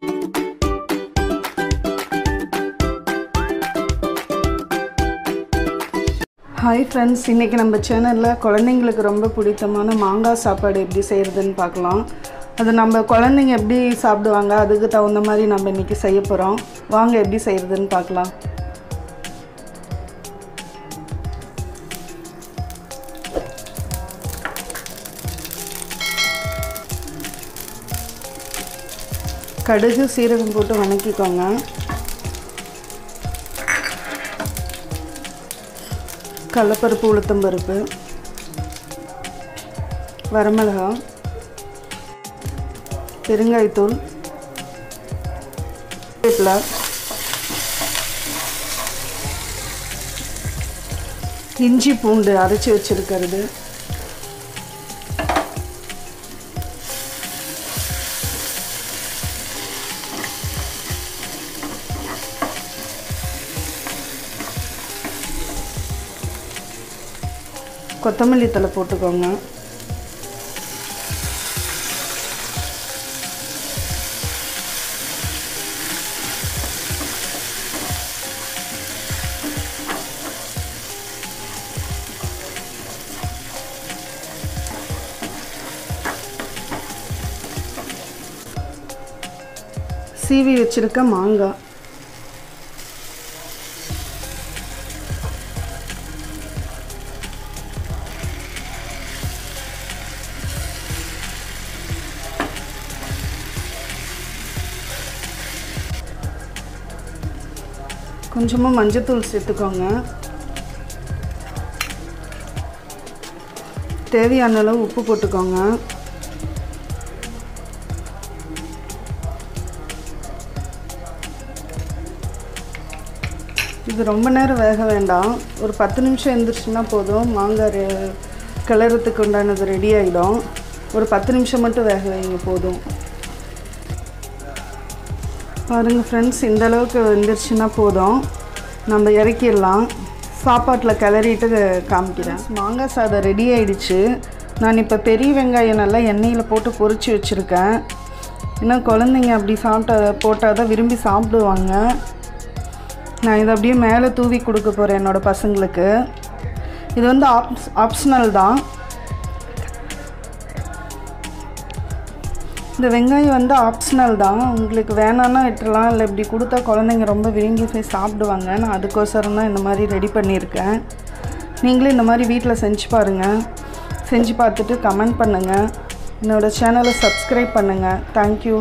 Hi friends, இன்னைக்கு நம்ம சேனல்ல குழந்தைகளுக்கு ரொம்ப பிடித்தமான மாங்கா சாப்பாடு எப்படி செய்யறதுன்னு பார்க்கலாம். அது நம்ம குழந்தைங்க எப்படி சாப்பிடுவாங்க அதுக்கு தகுந்த மாதிரி நம்ம இன்னைக்கு செய்ய போறோம். வாங்க எப்படி செய்யறதுன்னு பார்க்கலாம். கடுகு சீரகம் போட்டு வதக்கிக்கோங்க. கடலைப்பருப்பு உளுத்தம் பருப்பு வரமிளகாய் பெருங்காயத்தூள் வேப்பிலை இஞ்சி பூண்டு அரைச்சி வச்சிருக்கிறது கொத்தமல்லி தழை போட்டுக்கோங்க. சீவி வச்சிருக்க மாங்காய் கொஞ்சமாக மஞ்சத்தூள் சேர்த்துக்கோங்க. தேவையான அளவு உப்பு போட்டுக்கோங்க. இது ரொம்ப நேரம் வேக வேண்டாம், ஒரு 10 நிமிஷம் எழுந்திரிச்சுன்னா போதும். மாங்காய் கிளறதுக்கு உண்டானது ரெடி ஆகிடும். ஒரு 10 நிமிஷம் மட்டும் வேக வைங்க போதும். பாருங்கள் ஃப்ரெண்ட்ஸ், இந்த அளவுக்கு வெந்துருச்சுன்னா போதும், நம்ம இறக்கிடலாம். சாப்பாட்டில் கிளறிட்டு காமிக்கிறேன். மாங்காய் சாதம் ரெடி ஆகிடுச்சு. நான் இப்போ பெரிய வெங்காயம் நல்லா எண்ணெயில் போட்டு பொரிச்சு வச்சுருக்கேன். இன்னும் குழந்தைங்க அப்படி போட்டால் தான் விரும்பி சாப்பிடுவாங்க. நான் இதை அப்படியே மேலே தூவி கொடுக்க போகிறேன் என்னோடய பசங்களுக்கு. இது வந்து ஆப்ஷனல் தான். இந்த வெங்காயம் வந்து ஆப்ஷனல் தான், உங்களுக்கு வேணான்னா விட்டுறலாம், இல்லை இப்படி கொடுத்தா குழந்தைங்க ரொம்ப விரும்பி போய் சாப்பிடுவாங்க. நான் அதுக்கோசரம் தான் இந்த மாதிரி ரெடி பண்ணியிருக்கேன். நீங்களும் இந்த மாதிரி வீட்டில் செஞ்சு பாருங்கள். செஞ்சு பார்த்துட்டு கமெண்ட் பண்ணுங்கள். என்னோடய சேனலை சப்ஸ்கிரைப் பண்ணுங்கள். தேங்க்யூ.